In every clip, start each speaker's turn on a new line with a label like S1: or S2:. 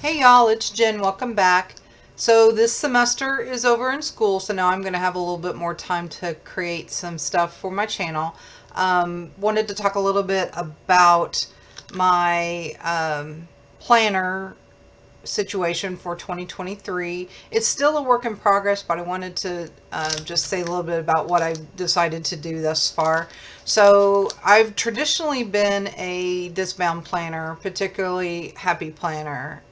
S1: Hey y'all, it's Jen. Welcome back. So this semester is over in school, so now I'm going to have a little bit more time to create some stuff for my channel. Wanted to talk a little bit about my planner situation for 2023. It's still a work in progress, but I wanted to just say a little bit about what I've decided to do thus far. So I've traditionally been a discbound planner, particularly happy planner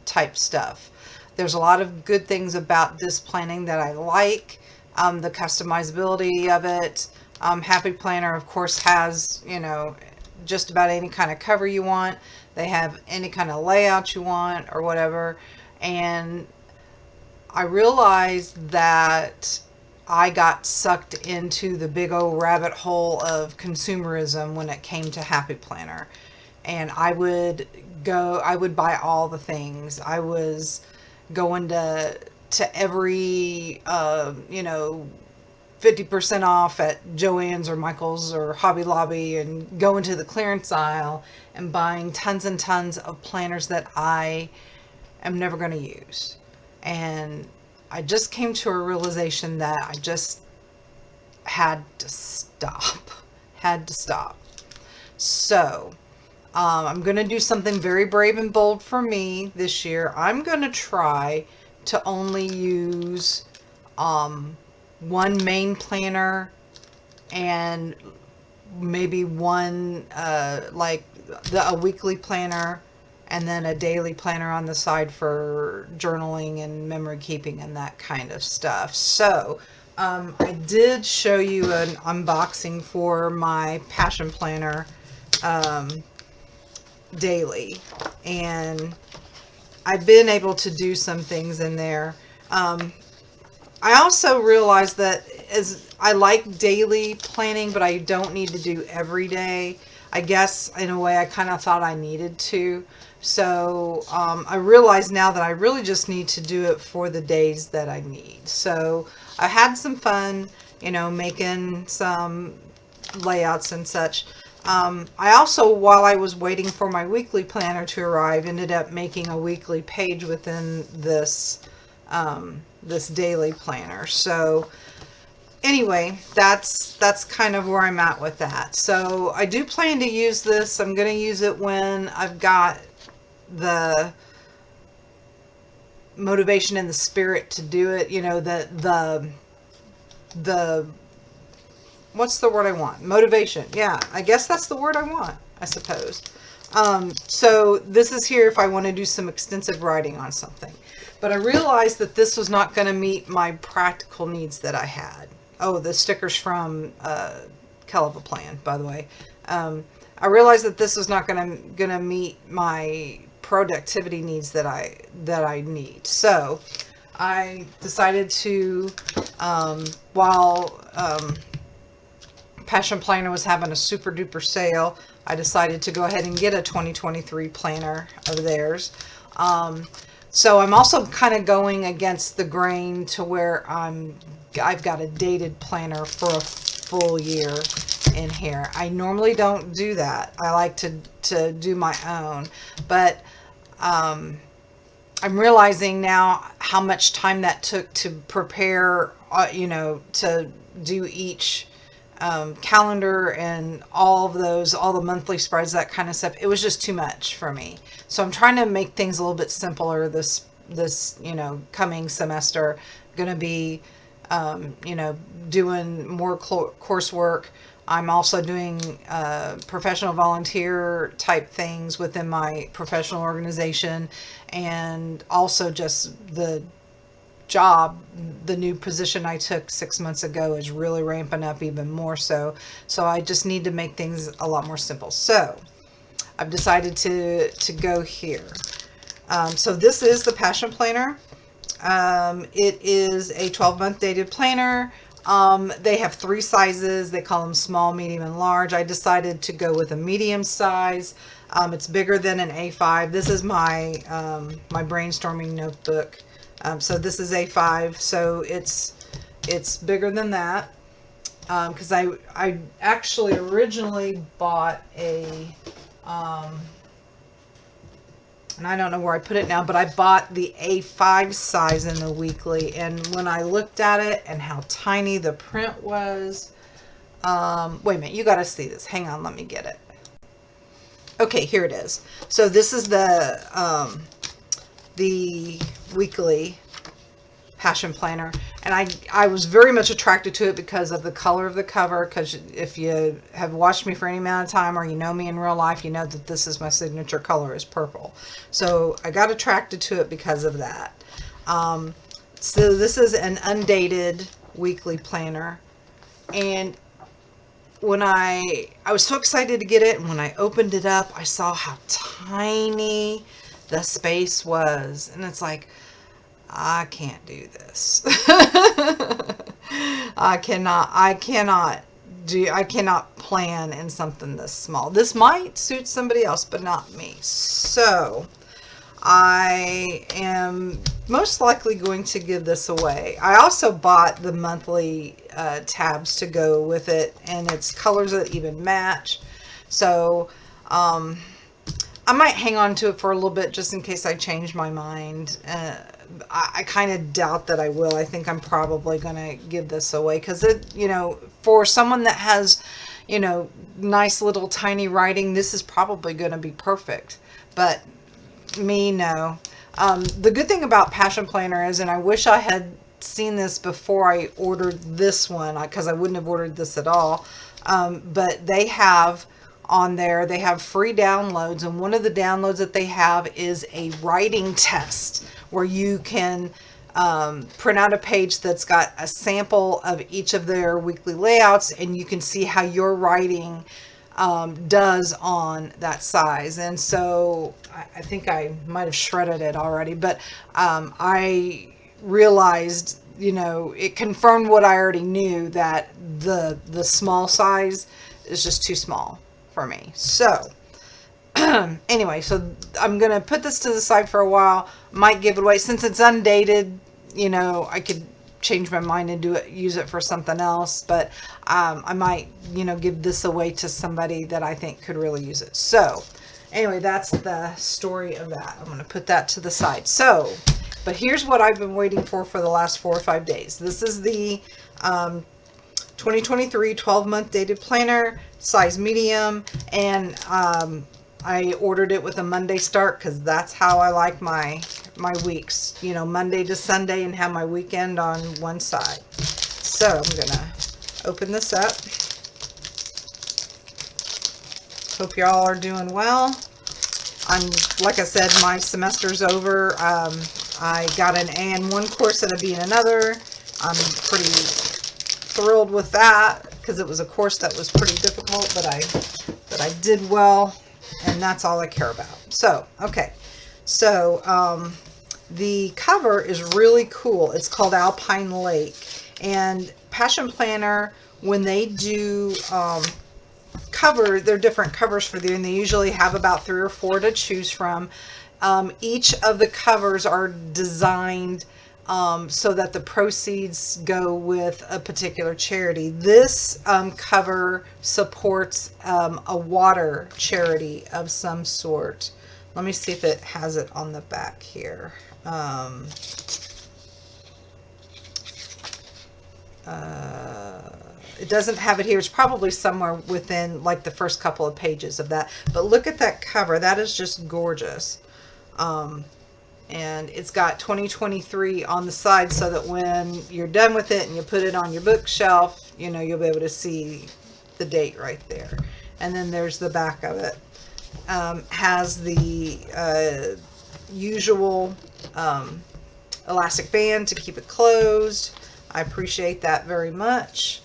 S1: type stuff. There's a lot of good things about this planning that I like. The customizability of it. Happy Planner, of course, has, just about any kind of cover you want. They have any kind of layout you want or whatever. And I realized that I got sucked into the big old rabbit hole of consumerism when it came to Happy Planner. And I would buy all the things. I was going to every 50% off at Joann's or Michael's or Hobby Lobby and going to the clearance aisle and buying tons and tons of planners that I am never going to use. And I just came to a realization that I just had to stop. Had to stop. So, I'm going to do something very brave and bold for me this year. I'm going to try to only use one main planner and maybe one a weekly planner and then a daily planner on the side for journaling and memory keeping and that kind of stuff. So I did show you an unboxing for my passion planner daily, and I've been able to do some things in there. I also realized that as I like daily planning, but I don't need to do every day. I guess in a way I kind of thought I needed to. So I realize now that I really just need to do it for the days that I need. So I had some fun, making some layouts and such. I also, while I was waiting for my weekly planner to arrive, ended up making a weekly page within this daily planner. So anyway, that's kind of where I'm at with that. So I do plan to use this. I'm going to use it when I've got the motivation and the spirit to do it. The what's the word I want? Motivation. Yeah, I guess that's the word I want, I suppose. So this is here if I want to do some extensive writing on something. But I realized that this was not going to meet my practical needs that I had. Oh, the stickers from Hell of a Plan, by the way. I realized that this was not gonna meet my productivity needs that I need. So I decided to, while Passion Planner was having a super duper sale, I decided to go ahead and get a 2023 planner of theirs. So I'm also kind of going against the grain to where I've got a dated planner for a full year in here. I normally don't do that. I like to do my own, but I'm realizing now how much time that took to prepare, to do each calendar and all of those, all the monthly spreads, that kind of stuff. It was just too much for me. So I'm trying to make things a little bit simpler this coming semester. Going to be, doing more coursework. I'm also doing professional volunteer type things within my professional organization, and also just the new position I took 6 months ago is really ramping up even more so. So I just need to make things a lot more simple. So I've decided to go here. So this is the Passion Planner. It is a 12-month dated planner. They have 3 sizes. They call them small, medium, and large. I decided to go with a medium size. It's bigger than an A5. This is my my brainstorming notebook. So this is A5. So it's bigger than that. Because I actually originally bought and I don't know where I put it now, but I bought the A5 size in the weekly, and when I looked at it and how tiny the print was, wait a minute, you got to see this. Hang on, let me get it. Okay, here it is. So this is the weekly Passion Planner, and I was very much attracted to it because of the color of the cover, because if you have watched me for any amount of time or you know me in real life, you know that this is my signature color is purple. So I got attracted to it because of that. So this is an undated weekly planner, and when I was so excited to get it, and when I opened it up, I saw how tiny the space was, and it's like, I can't do this. I cannot plan in something this small. This might suit somebody else, but not me. So I am most likely going to give this away. I also bought the monthly tabs to go with it, and it's colors that even match. So I might hang on to it for a little bit just in case I change my mind. I kind of doubt that I will. I think I'm probably going to give this away because it, for someone that has, nice little tiny writing, this is probably going to be perfect. But me, no. The good thing about Passion Planner is, and I wish I had seen this before I ordered this one, because I wouldn't have ordered this at all. But they have on there, they have free downloads, and one of the downloads that they have is a writing test where you can print out a page that's got a sample of each of their weekly layouts, and you can see how your writing does on that size. And so I think I might have shredded it already, but I realized, it confirmed what I already knew, that the small size is just too small for me. So anyway, so I'm gonna put this to the side for a while. Might give it away since it's undated. I could change my mind and use it for something else, but I might give this away to somebody that I think could really use it. So anyway, that's the story of that. I'm gonna put that to the side. So, but here's what I've been waiting for the last 4 or 5 days. This is the 2023 12-month dated planner, size medium, and I ordered it with a Monday start because that's how I like my weeks, Monday to Sunday, and have my weekend on one side. So I'm gonna open this up. Hope y'all are doing well. Like I said, my semester's over. I got an A in one course and a B in another. I'm pretty thrilled with that because it was a course that was pretty difficult, but I did well, and that's all I care about. So, okay. So, the cover is really cool. It's called Alpine Lake, and Passion Planner, when they do cover, they're different covers for you, and they usually have about 3 or 4 to choose from. Each of the covers are designed so that the proceeds go with a particular charity. This cover supports a water charity of some sort. Let me see if it has it on the back here. It doesn't have it here. It's probably somewhere within like the first couple of pages of that. But look at that cover. That is just gorgeous. And it's got 2023 on the side so that when you're done with it and you put it on your bookshelf, you'll be able to see the date right there. And then there's the back of it. Has the usual elastic band to keep it closed. I appreciate that very much.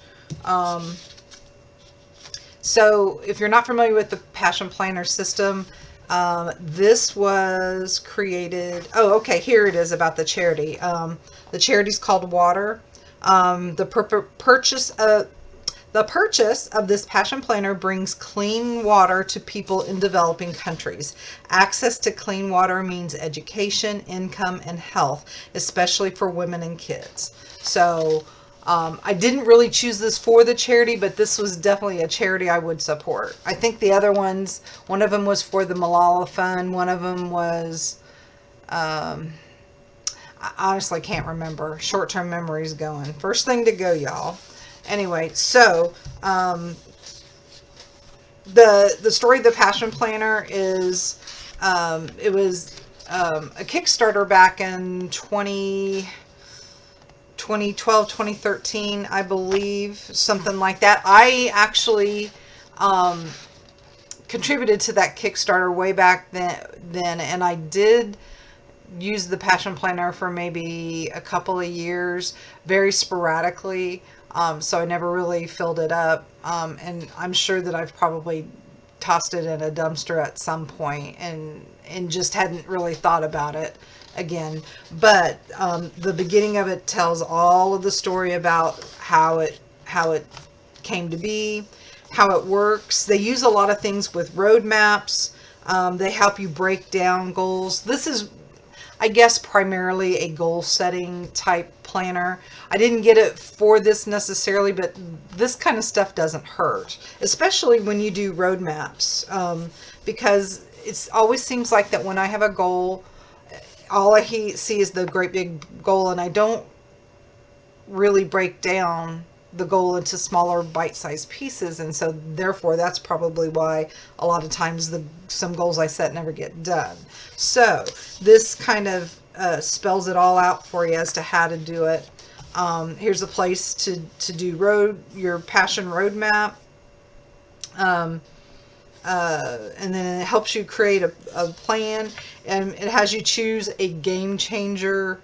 S1: So if you're not familiar with the Passion Planner system, this was created. Oh, okay. Here it is about the charity. The charity's called Water. The purchase of this Passion Planner brings clean water to people in developing countries. Access to clean water means education, income, and health, especially for women and kids. So I didn't really choose this for the charity, but this was definitely a charity I would support. I think the other ones, one of them was for the Malala Fund. One of them was, I honestly can't remember. Short-term memory's going. First thing to go, y'all. Anyway, so the story of the Passion Planner is it was a Kickstarter back in 2012, 2013, I believe, something like that. I actually contributed to that Kickstarter way back then, and I did use the Passion Planner for maybe a couple of years, very sporadically. So I never really filled it up. And I'm sure that I've probably tossed it in a dumpster at some point and just hadn't really thought about it again. But the beginning of it tells all of the story about how it came to be, how it works. They use a lot of things with roadmaps. They help you break down goals. This is, I guess, primarily a goal setting type planner. I didn't get it for this necessarily, but this kind of stuff doesn't hurt, especially when you do roadmaps, because it always seems like that when I have a goal, all I see is the great big goal, and I don't really break down the goal into smaller bite-sized pieces, and so therefore that's probably why a lot of times some goals I set never get done. So this kind of spells it all out for you as to how to do it. Here's a place to do your passion roadmap, and then it helps you create a plan, and it has you choose a game changer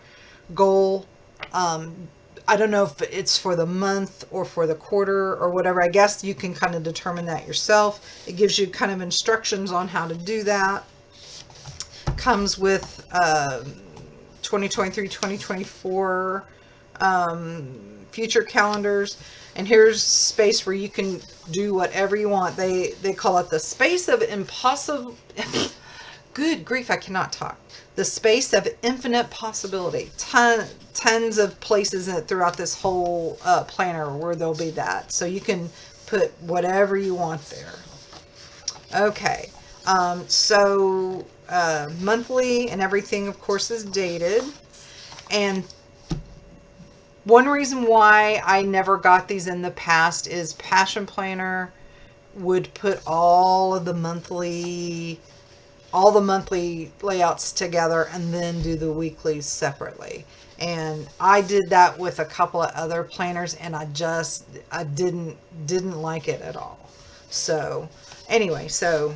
S1: goal. I don't know if it's for the month or for the quarter or whatever. I guess you can kind of determine that yourself. It gives you kind of instructions on how to do that. Comes with 2023, 2024 future calendars. And here's space where you can do whatever you want. They call it the space of impossible. Good grief, I cannot talk. The space of infinite possibility. Tons of places throughout this whole planner where there'll be that. So you can put whatever you want there. Okay. So monthly and everything, of course, is dated. And one reason why I never got these in the past is Passion Planner would put all the monthly layouts together and then do the weeklies separately. And I did that with a couple of other planners, and I didn't like it at all. So anyway, so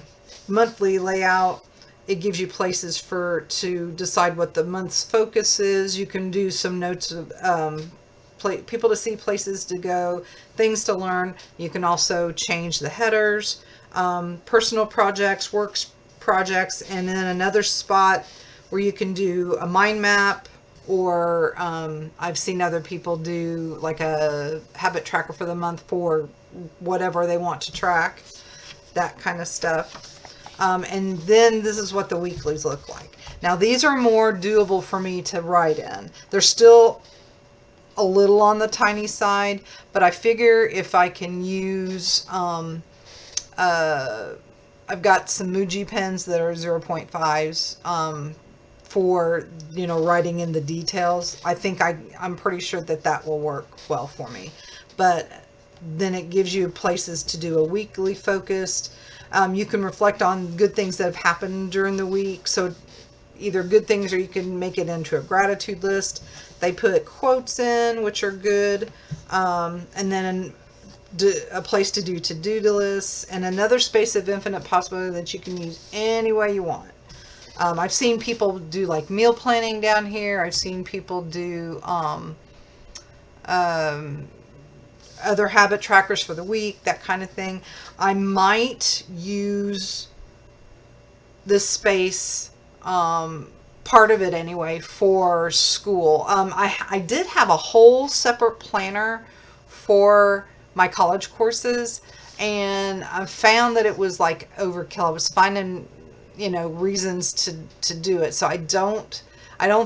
S1: monthly layout, it gives you places to decide what the month's focus is. You can do some notes of people to see, places to go, things to learn. You can also change the headers, personal projects, works projects, and then another spot where you can do a mind map, or I've seen other people do like a habit tracker for the month for whatever they want to track, that kind of stuff. And then this is what the weeklies look like. Now these are more doable for me to write in. They're still a little on the tiny side, but I figure if I can use I've got some Muji pens that are 0.5s for, writing in the details. I think I'm pretty sure that will work well for me. But then it gives you places to do a weekly focused. You can reflect on good things that have happened during the week. So either good things, or you can make it into a gratitude list. They put quotes in, which are good. And then a place to do to-do lists, and another space of infinite possibility that you can use any way you want. I've seen people do like meal planning down here. I've seen people do other habit trackers for the week, that kind of thing. I might use this space, part of it anyway, for school. I did have a whole separate planner for my college courses, and I found that it was like overkill. I was finding, reasons to do it. So I don't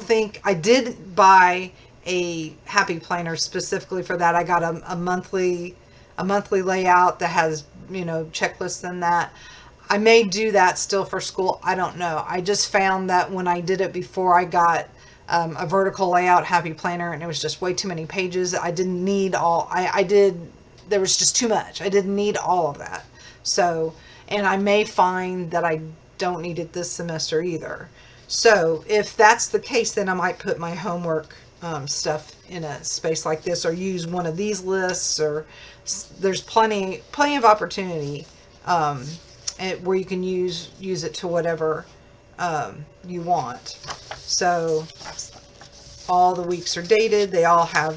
S1: think I did buy a happy planner specifically for that. I got a monthly layout that has, checklists in that. I may do that still for school. I don't know. I just found that when I did it before, I got a vertical layout happy planner, and it was just way too many pages. I didn't need all. There was just too much. I didn't need all of that. So, and I may find that I don't need it this semester either. So if that's the case, then I might put my homework stuff in a space like this, or use one of these lists, or there's plenty of opportunity where you can use it to whatever you want. So all the weeks are dated. They all have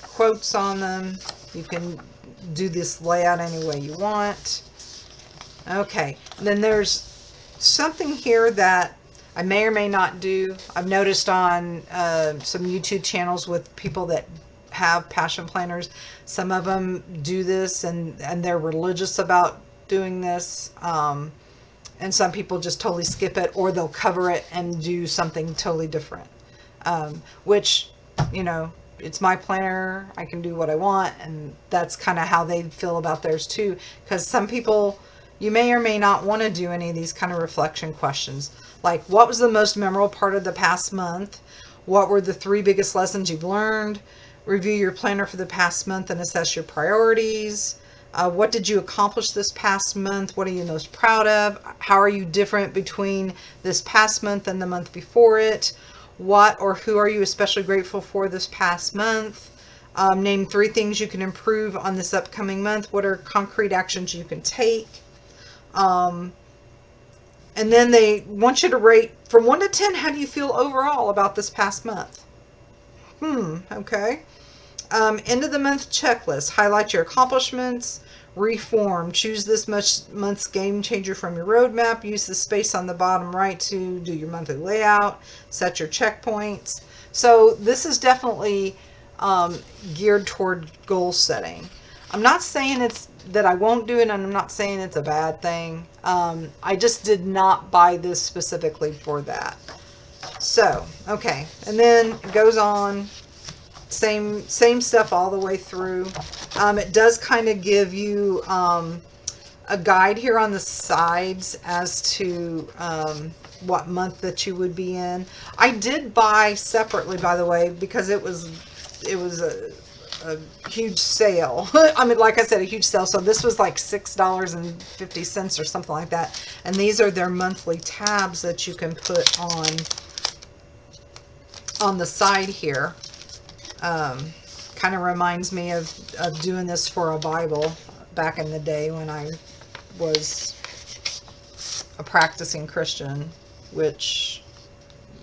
S1: quotes on them. You can do this layout any way you want. Okay, and then there's something here that I may or may not do. I've noticed on some YouTube channels with people that have passion planners, some of them do this and they're religious about doing this. And some people just totally skip it, or they'll cover it and do something totally different. Which, it's my planner. I can do what I want. And that's kind of how they feel about theirs too. Because some people, you may or may not want to do any of these kind of reflection questions. Like, what was the most memorable part of the past month? What were the 3 biggest lessons you've learned? Review your planner for the past month and assess your priorities. What did you accomplish this past month? What are you most proud of? How are you different between this past month and the month before it? What or who are you especially grateful for this past month? Name 3 things you can improve on this upcoming month. What are concrete actions you can take? And then they want you to rate from 1 to 10. How do you feel overall about this past month? Okay. End of the month checklist. Highlight your accomplishments. Reform. Choose this month's game changer from your roadmap. Use the space on the bottom right to do your monthly layout. Set your checkpoints. So this is definitely geared toward goal setting. I'm not saying that I won't do it, and I'm not saying it's a bad thing. I just did not buy this specifically for that. So, okay. And then it goes on. Same stuff all the way through. It does kind of give you a guide here on the sides as to what month that you would be in. I did buy separately, by the way, because it was a huge sale. I mean, like I said, a huge sale. So this was like $6.50 or something like that. And these are their monthly tabs that you can put on the side here. Kind of reminds me of doing this for a Bible back in the day when I was a practicing Christian, which,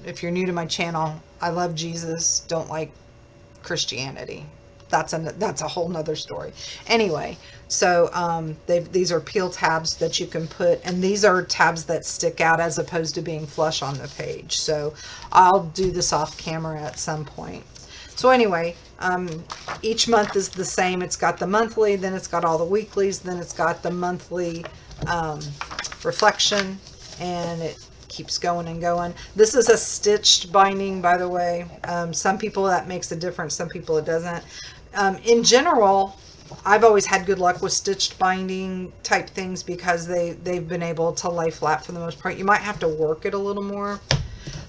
S1: if you're new to my channel, I love Jesus, don't like Christianity. That's a whole nother story. Anyway, so these are peel tabs that you can put, and these are tabs that stick out as opposed to being flush on the page. So I'll do this off camera at some point. So anyway, each month is the same. It's got the monthly, then it's got all the weeklies, then it's got the monthly reflection, and it keeps going and going. This is a stitched binding, by the way. Some people that makes a difference, some people it doesn't. In general, I've always had good luck with stitched binding type things because they've been able to lay flat for the most part. You might have to work it a little more.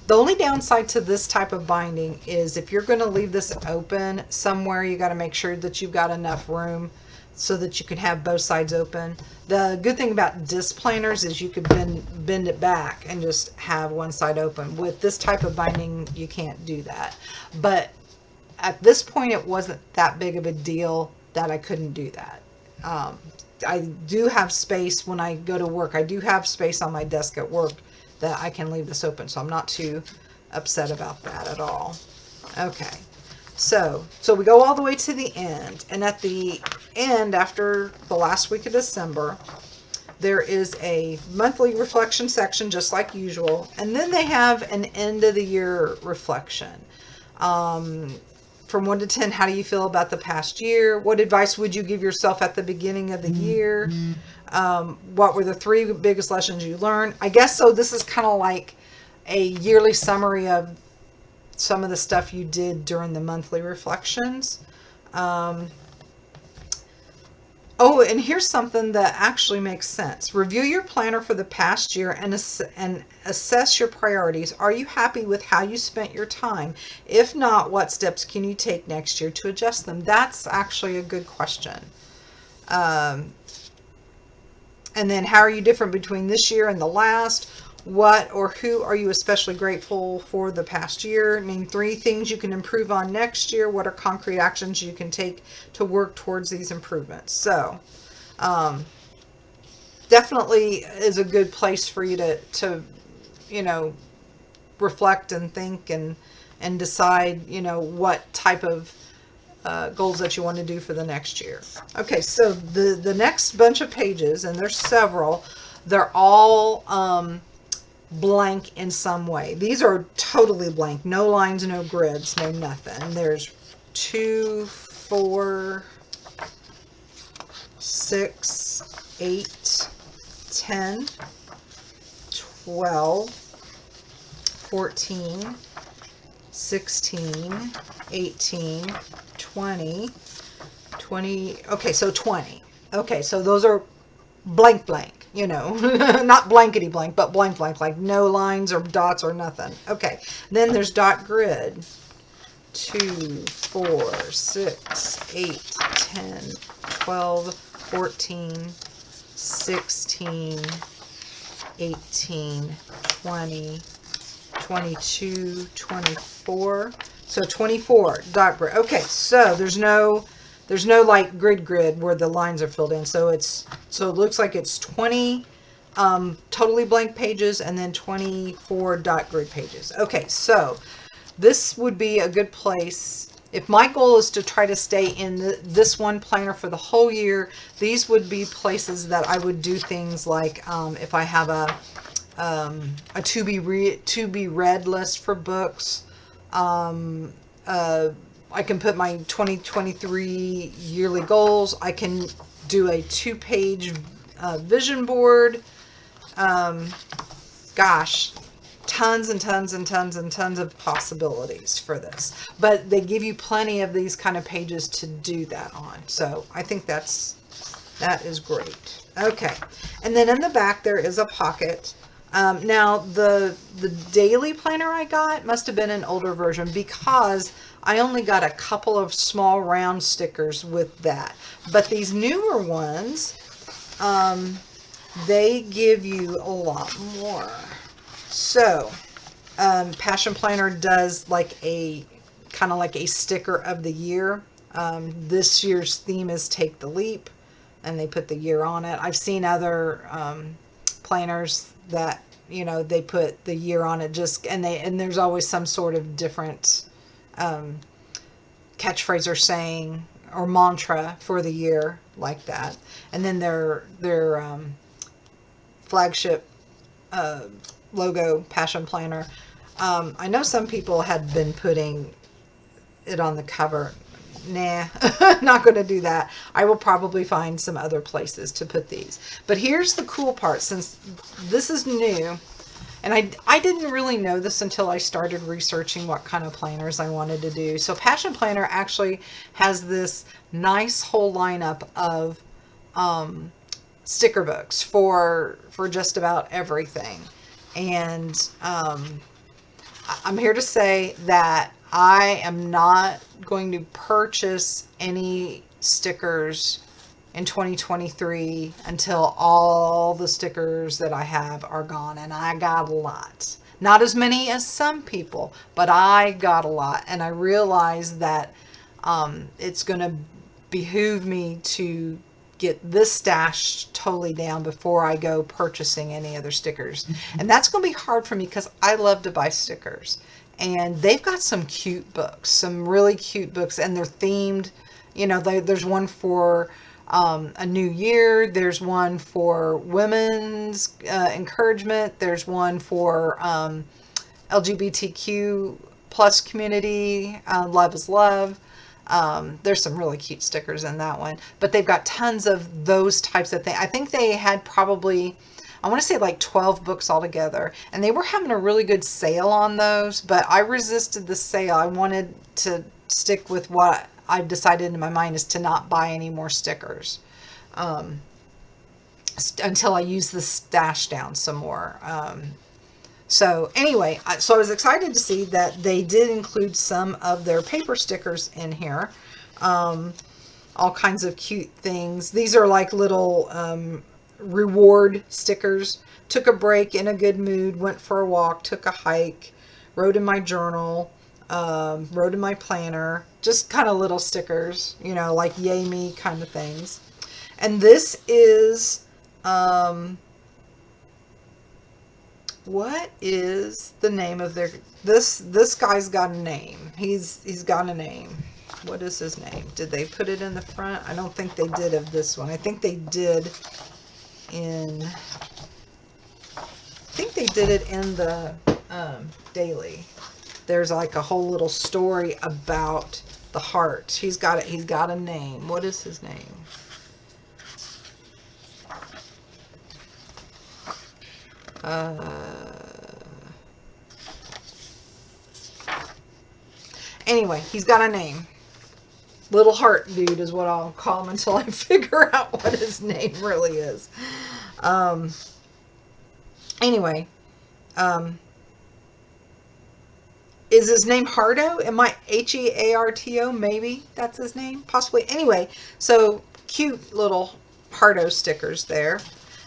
S1: The only downside to this type of binding is if you're going to leave this open somewhere, you got to make sure that you've got enough room so that you can have both sides open. The good thing about disc planners is you could bend it back and just have one side open. With this type of binding, you can't do that. But at this point, it wasn't that big of a deal that I couldn't do that. I do have space when I go to work. I do have space on my desk at work that I can leave this open, so I'm not too upset about that at all. Okay, so we go all the way to the end, and at the end, after the last week of December, there is a monthly reflection section just like usual, and then they have an end of the year reflection. From 1 to 10, how do you feel about the past year? What advice would you give yourself at the beginning of the year? What were the 3 biggest lessons you learned? I guess so. This is kind of like a yearly summary of some of the stuff you did during the monthly reflections. Oh, and here's something that actually makes sense. Review your planner for the past year and assess your priorities. Are you happy with how you spent your time? If not, what steps can you take next year to adjust them? That's actually a good question. And then how are you different between this year and the last? What or who are you especially grateful for the past year? Name 3 things you can improve on next year. What are concrete actions you can take to work towards these improvements? So, definitely is a good place for you to reflect and think and decide, what type of goals that you want to do for the next year. Okay, so the next bunch of pages, and there's several, they're all blank in some way. These are totally blank. No lines, no grids, no nothing. There's 2, 4, 6, 8, 10, 12, 14, 16, 18, 20, 20. Okay, so 20. Okay, so those are blank, not blankety blank, but blank, like no lines or dots or nothing. Okay, then there's dot grid. 2, 4, 6, 8, 10, 12, 14, 16, 18, 20, 22, 24. So 24 dot grid. Okay, so there's no like grid where the lines are filled in. So it looks like it's 20 totally blank pages and then 24 dot grid pages. Okay, so this would be a good place. If my goal is to try to stay in this one planner for the whole year, these would be places that I would do things like if I have a to be read list for books. I can put my 2023 yearly goals. I can do a 2-page vision board. Gosh, tons and tons and tons and tons of possibilities for this. But they give you plenty of these kind of pages to do that on. So I think that is great. Okay, and then in the back there is a pocket. Now the daily planner I got must have been an older version because I only got a couple of small round stickers with that. But these newer ones, they give you a lot more. So, Passion Planner does like a kind of like a sticker of the year. This year's theme is Take the Leap, and they put the year on it. I've seen other planners that they put the year on it and there's always some sort of different catchphrase or saying or mantra for the year like that. And then their flagship logo, Passion Planner. I know some people had been putting it on the cover. Nah, not going to do that. I will probably find some other places to put these. But here's the cool part, since this is new, and I didn't really know this until I started researching what kind of planners I wanted to do. So Passion Planner actually has this nice whole lineup of sticker books for just about everything. And I'm here to say that I am not going to purchase any stickers in 2023 until all the stickers that I have are gone, and I got a lot. Not as many as some people, but I got a lot, and I realized that it's going to behoove me to get this stash totally down before I go purchasing any other stickers. And that's going to be hard for me because I love to buy stickers. And they've got some cute books, some really cute books, and they're themed. There's one for a new year. There's one for women's encouragement. There's one for LGBTQ plus community. Love is love. There's some really cute stickers in that one, but they've got tons of those types of things. I think they had probably I want to say like 12 books altogether. And they were having a really good sale on those, but I resisted the sale. I wanted to stick with what I've decided in my mind is to not buy any more stickers until I use the stash down some more. So anyway, so I was excited to see that they did include some of their paper stickers in here. All kinds of cute things. These are like little reward stickers. Took a break, in a good mood, went for a walk, took a hike, wrote in my journal, wrote in my planner. Just kind of little stickers, you know, like yay me kind of things. And this is... what is the name of their... This guy's got a name. He's got a name. What is his name? Did they put it in the front? I don't think they did of this one. I think they did in... I think they did it in the daily. There's like a whole little story about the heart. He's got it. He's got a name. What is his name? Anyway, he's got a name. Little Heart Dude is what I'll call him until I figure out what his name really is. Anyway, is his name Hardo? Am I Hearto? Maybe that's his name, possibly. Anyway, so cute little Hardo stickers there.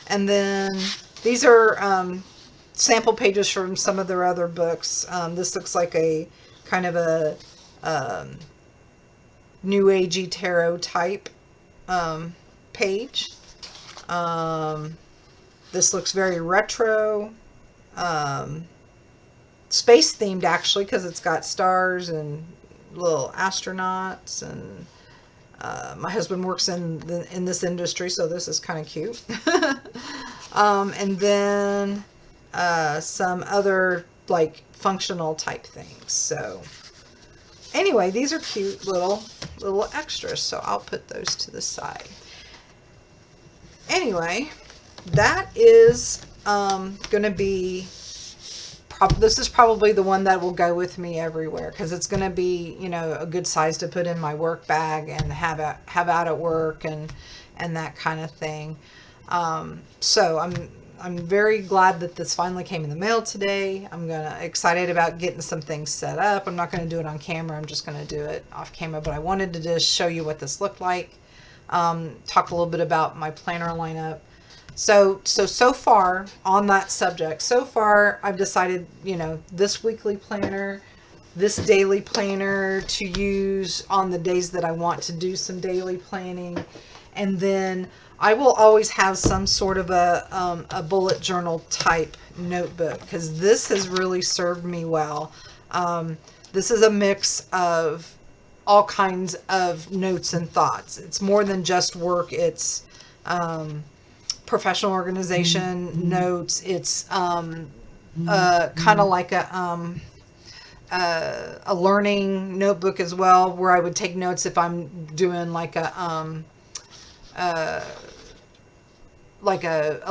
S1: And then these are sample pages from some of their other books. This looks like a kind of a New Agey tarot type page. This looks very retro. Space themed, actually, because it's got stars and little astronauts, and my husband works in this industry, so this is kind of cute. And then some other like functional type things. So anyway, these are cute little extras, so I'll put those to the side. Anyway, that is going to be... this is probably the one that will go with me everywhere, because it's going to be, you know, a good size to put in my work bag and have out at work and that kind of thing. So I'm very glad that this finally came in the mail today. I'm excited about getting some things set up. I'm not going to do it on camera. I'm just going to do it off camera, but I wanted to just show you what this looked like. Talk a little bit about my planner lineup. So far on that subject, so far I've decided, you know, this weekly planner, this daily planner to use on the days that I want to do some daily planning. And then I will always have some sort of a bullet journal type notebook, because this has really served me well. This is a mix of all kinds of notes and thoughts. It's more than just work. It's professional organization notes. It's kind of like a learning notebook as well, where I would take notes if I'm doing like a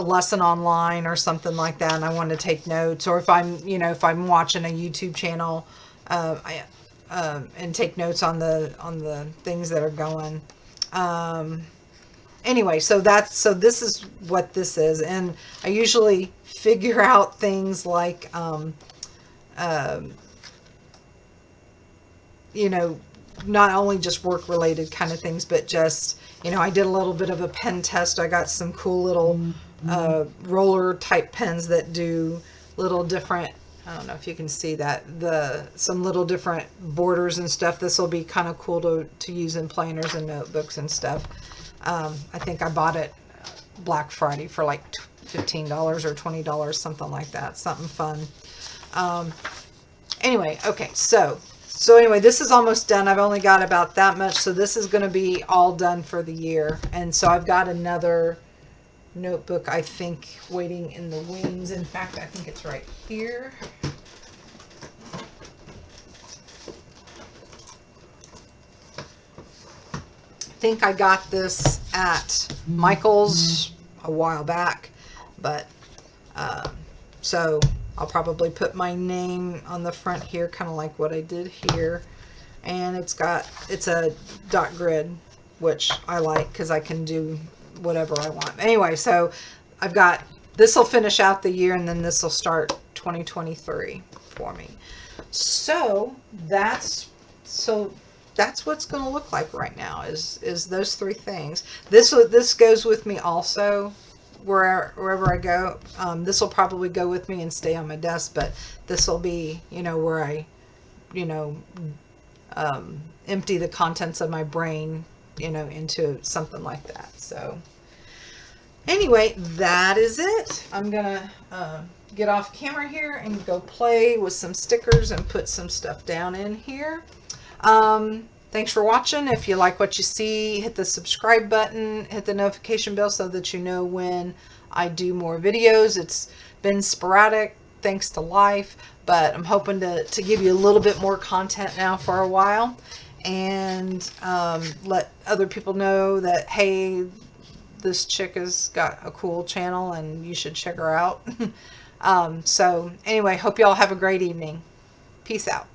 S1: lesson online or something like that, and I want to take notes, or if I'm watching a YouTube channel, and take notes on the things that are going. Anyway, so this is what this is, and I usually figure out things like, you know, not only just work related kind of things, but just, you know, I did a little bit of a pen test. I got some cool little roller type pens that do little different, I don't know if you can see that, some little different borders and stuff. This will be kind of cool to use in planners and notebooks and stuff. I think I bought it Black Friday for like $15 or $20, something like that. Something fun. Anyway, okay, so anyway, this is almost done. I've only got about that much, so this is going to be all done for the year. And so I've got another notebook, I think, waiting in the wings. In fact, I think it's right here. I think I got this at Michael's a while back, but So I'll probably put my name on the front here, kind of like what I did here. And it's a dot grid, which I like because I can do whatever I want. Anyway, so I've got, this will finish out the year, and then this will start 2023 for me. So that's what's going to look like right now is those three things. This goes with me also wherever I go. This will probably go with me and stay on my desk, but this will be, where I, empty the contents of my brain, into something like that. So anyway, that is it. I'm gonna get off camera here and go play with some stickers and put some stuff down in here. Thanks for watching. If you like what you see, hit the subscribe button, hit the notification bell so that you know when I do more videos. It's been sporadic thanks to life, but I'm hoping to give you a little bit more content now for a while, and let other people know that, hey, this chick has got a cool channel and you should check her out. So anyway, hope y'all have a great evening. Peace out.